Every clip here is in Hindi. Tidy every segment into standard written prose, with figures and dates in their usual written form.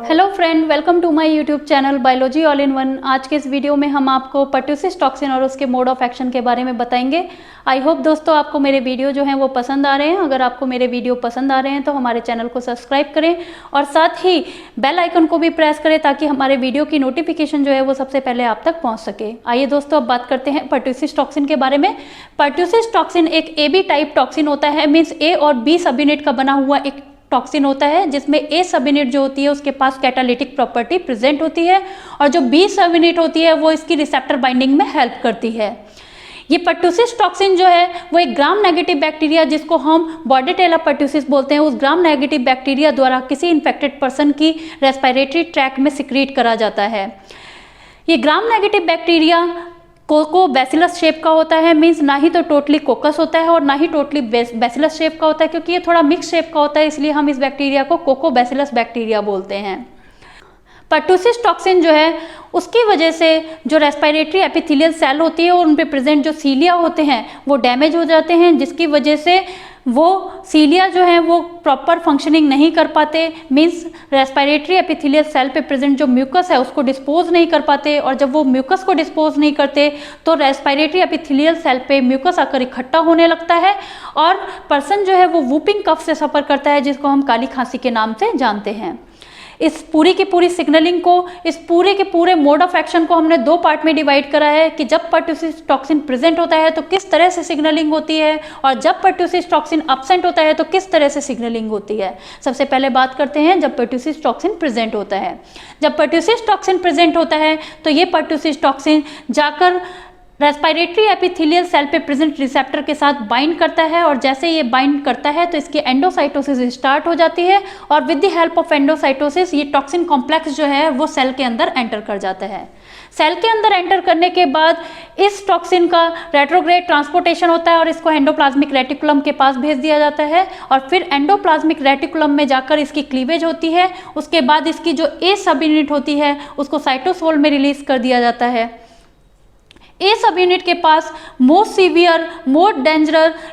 Hello friend, welcome to my YouTube channel biology all in one. आज के इस वीडियो में हम आपको पर्ट्यूसिस टॉक्सिन और उसके मोड ऑफ एक्शन के बारे में बताएंगे। आई होप दोस्तों आपको मेरे वीडियो जो हैं वो पसंद आ रहे हैं। अगर आपको मेरे वीडियो पसंद आ रहे हैं तो हमारे चैनल को सब्सक्राइब करें और साथ ही बेल आइकन को भी प्रेस करें ताकि हमारे वीडियो की नोटिफिकेशन जो है वो सबसे पहले आप तक पहुँच सके। आइए दोस्तों अब बात करते हैं पर्ट्यूसिस टॉक्सिन के बारे में। पर्ट्यूसिस टॉक्सिन एक AB टाइप टॉक्सिन होता है, मीन्स A और B सब यूनिट का बना हुआ एक टॉक्सिन होता है, जिसमें A सब यूनिट जो होती है उसके पास कैटालिटिक प्रॉपर्टी प्रेजेंट होती है और जो B सब यूनिट होती है वो इसकी रिसेप्टर बाइंडिंग में हेल्प करती है। ये पर्ट्यूसिस टॉक्सिन जो है वो एक ग्राम नेगेटिव बैक्टीरिया, जिसको हम बॉर्डेटेला पर्ट्यूसिस बोलते हैं, उस ग्राम नेगेटिव बैक्टीरिया द्वारा किसी इन्फेक्टेड पर्सन की रेस्पिरेटरी ट्रैक्ट में सिक्रीट करा जाता है। ये gram negative bacteria coccobacillus shape का होता है, मीन्स ना ही तो टोटली कोकस होता है और ना ही टोटली बैसिलस शेप का होता है, क्योंकि ये थोड़ा मिक्स शेप का होता है, इसलिए हम इस बैक्टीरिया को कोको बैसिलस बैक्टीरिया बोलते हैं। पर्ट्यूसिस टॉक्सिन जो है उसकी वजह से जो रेस्पिरेटरी एपिथेलियल सेल होती है और उन पे प्रेजेंट जो सीलिया होते हैं वो डैमेज हो जाते हैं, जिसकी वजह से वो सीलिया जो है वो प्रॉपर फंक्शनिंग नहीं कर पाते, मीन्स रेस्पिरेटरी एपिथेलियल सेल पे प्रेजेंट जो म्यूकस है उसको डिस्पोज नहीं कर पाते, और जब वो म्यूकस को डिस्पोज नहीं करते तो रेस्पिरेटरी एपिथेलियल सेल पे म्यूकस आकर इकट्ठा होने लगता है और पर्सन जो है वो वूपिंग कफ से सफ़र करता है, जिसको हम काली खांसी के नाम से जानते हैं। इस पूरी की पूरी सिग्नलिंग को, इस पूरे के पूरे मोड ऑफ एक्शन को हमने दो पार्ट में डिवाइड करा है कि जब पर्ट्यूसिस टॉक्सिन प्रेजेंट होता है तो किस तरह से सिग्नलिंग होती है और जब पर्ट्यूसिस टॉक्सिन एब्सेंट होता है तो किस तरह से सिग्नलिंग होती है। सबसे पहले बात करते हैं जब पर्ट्यूसिस टॉक्सिन प्रेजेंट होता है। जब पर्ट्यूसिस टॉक्सिन प्रेजेंट होता है तो ये पर्ट्यूसिस टॉक्सिन जाकर रेस्पिरेटरी एपिथेलियल सेल पे प्रेजेंट रिसेप्टर के साथ बाइंड करता है, और जैसे ये बाइंड करता है तो इसकी एंडोसाइटोसिस स्टार्ट हो जाती है और with the help of endocytosis ये टॉक्सिन कॉम्प्लेक्स जो है वो सेल के अंदर एंटर कर जाता है। सेल के अंदर एंटर करने के बाद इस टॉक्सिन का रेट्रोग्रेड ट्रांसपोर्टेशन होता है और इसको एंडोप्लाज्मिक रेटिकुलम के पास भेज दिया जाता है और फिर एंडोप्लाज्मिक रेटिकुलम में जाकर इसकी क्लीवेज होती है। उसके बाद इसकी जो A सब यूनिट होती है उसको साइटोसोल में रिलीज कर दिया जाता है। A सब यूनिट के पास most severe, most dangerous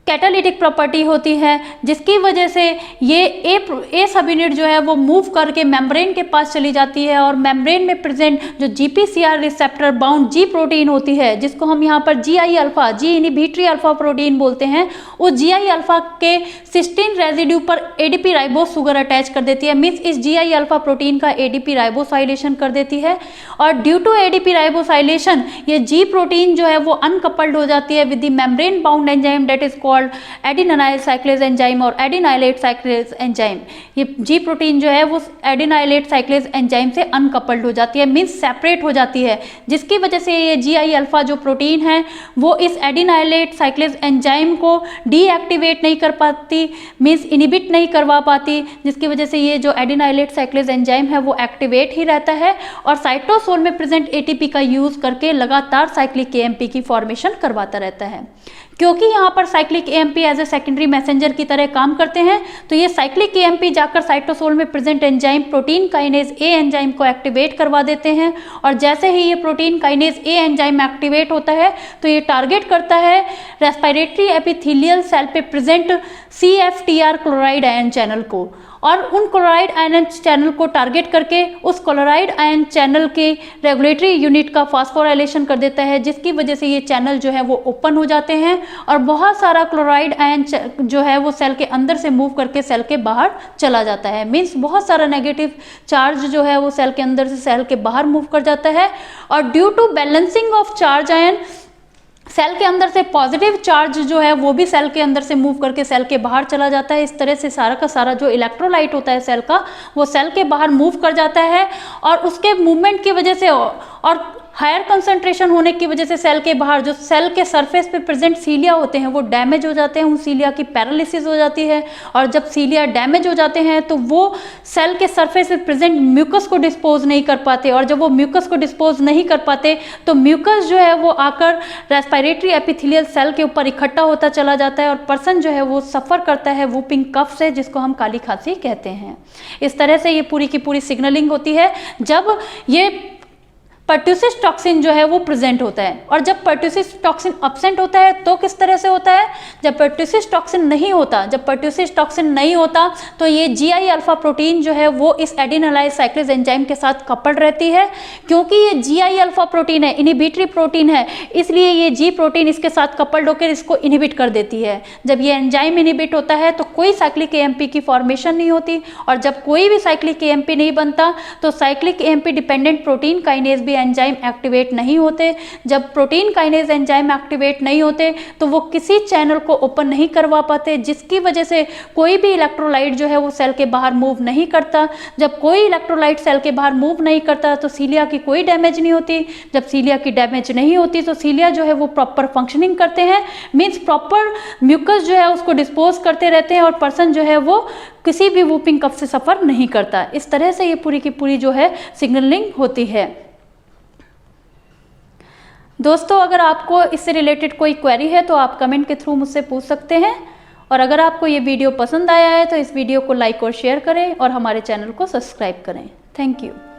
catalytic property होती है, जिसकी वजह से ये A सब यूनिट जो है वो मूव करके मेम्ब्रेन के पास चली जाती है और मेम्ब्रेन में प्रेजेंट जो GPCR receptor bound G protein होती है, जिसको हम यहाँ पर GI alpha, G inhibitory alpha protein बोलते हैं, उस GI अल्फा के सिस्टीन रेजिड्यू पर ADP राइबोस शुगर अटैच कर देती है, मीन्स इस GI अल्फा प्रोटीन का ADP राइबोसाइलेशन कर देती है और ड्यू टू ADP राइबोसाइलेशन ये G प्रोटीन जो है वो अनकपल्ड हो जाती है with the membrane bound enzyme that is adenylyl साइक्लेज enzyme और एडिनाइलेट साइक्लेज एंजाइम। ये जी प्रोटीन जो है वो एडिनाइलेट साइक्लेज एंजाइम से अनकपल्ड हो जाती है, मीन्स सेपरेट हो जाती है, जिसकी वजह से ये GI अल्फा जो प्रोटीन है वो इस एडिनाइलेट साइक्लेज एंजाइम को डीएक्टिवेट नहीं कर पाती, मीन्स इनिबिट नहीं करवा पाती, जिसकी वजह से ये जो एडिनाइलेट साइक्लेज एंजाइम है वो एक्टिवेट ही रहता है और साइटोसोल में प्रेजेंट ATP का यूज करके लगातार साइक्लिक AMP की फॉर्मेशन करवाता रहता है। क्योंकि यहाँ पर cyclic AMP as a secondary messenger की तरह काम करते हैं तो ये साइक्लिक AMP जाकर साइटोसोल में present enzyme protein kinase A enzyme को एक्टिवेट करवा देते हैं और जैसे ही ये protein kinase A enzyme activate होता है तो ये टारगेट करता है रेस्पिरेटरी एपिथेलियल सेल पे present CFTR chloride ion channel को, और उन क्लोराइड आयन चैनल को टारगेट करके उस क्लोराइड आयन चैनल के रेगुलेटरी यूनिट का फास्फोराइलेशन कर देता है, जिसकी वजह से ये चैनल जो है वो ओपन हो जाते हैं और बहुत सारा क्लोराइड आयन जो है वो सेल के अंदर से मूव करके सेल के बाहर चला जाता है, मीन्स बहुत सारा नेगेटिव चार्ज जो है वो सेल के अंदर से सेल के बाहर मूव कर जाता है और due to balancing of charge ion cell के अंदर से पॉजिटिव चार्ज जो है वो भी सेल के अंदर से मूव करके सेल के बाहर चला जाता है। इस तरह से सारा का सारा जो इलेक्ट्रोलाइट होता है सेल का वो सेल के बाहर मूव कर जाता है और उसके मूवमेंट की वजह से और हायर कंसंट्रेशन होने की वजह से सेल के बाहर जो सेल के सरफेस पे प्रेजेंट सीलिया होते हैं वो डैमेज हो जाते हैं, उन सीलिया की पैरालिसिस हो जाती है और जब सीलिया डैमेज हो जाते हैं तो वो सेल के सरफेस पे प्रेजेंट म्यूकस को डिस्पोज नहीं कर पाते और जब वो म्यूकस को डिस्पोज नहीं कर पाते तो म्यूकस जो है वो आकर रेस्पिरेटरी एपिथेलियल सेल के ऊपर इकट्ठा होता चला जाता है और पर्सन जो है वो सफ़र करता है वूपिंग कफ से, जिसको हम काली खांसी कहते हैं। इस तरह से ये पूरी की पूरी सिग्नलिंग होती है। जब ये पर्ट्यूसिस टॉक्सिन जो है वो प्रेजेंट होता है। और जब पर्ट्यूसिस टॉक्सिन एब्सेंट होता है तो किस तरह से होता है, जब पर्ट्यूसिस टॉक्सिन नहीं होता, जब पर्ट्यूसिस टॉक्सिन नहीं होता तो ये GI अल्फा प्रोटीन जो है वो इस एडिनोलाइज साइक्लेज एंजाइम के साथ कपल्ड रहती है। क्योंकि ये GI अल्फा प्रोटीन है, इनहिबिटरी प्रोटीन है, इसलिए ये G प्रोटीन इसके साथ कपल्ड होकर इसको इनहिबिट कर देती है। जब ये एंजाइम इनहिबिट होता है तो कोई साइक्लिक AMP की फॉर्मेशन नहीं होती, और जब कोई भी साइक्लिक AMP नहीं बनता तो cyclic AMP dependent protein kinase भी एंजाइम एक्टिवेट नहीं होते। जब प्रोटीन काइनेज एंजाइम एक्टिवेट नहीं होते तो वो किसी चैनल को ओपन नहीं करवा पाते, जिसकी वजह से कोई भी इलेक्ट्रोलाइट जो है वो सेल के बाहर मूव नहीं करता। जब कोई इलेक्ट्रोलाइट सेल के बाहर मूव नहीं करता तो सीलिया की कोई डैमेज नहीं होती। जब सीलिया की डैमेज नहीं होती तो सीलिया जो है वो प्रॉपर फंक्शनिंग करते हैं, मीन्स प्रॉपर म्यूकस जो है उसको डिस्पोज करते रहते हैं, और पर्सन जो है वो किसी भी वूपिंग कफ से सफ़र नहीं करता। इस तरह से ये पूरी की पूरी जो है सिग्नलिंग होती है। दोस्तों, अगर आपको इससे रिलेटेड कोई क्वेरी है तो आप कमेंट के थ्रू मुझसे पूछ सकते हैं। और अगर आपको ये वीडियो पसंद आया है तो इस वीडियो को लाइक और शेयर करें और हमारे चैनल को सब्सक्राइब करें। Thank you.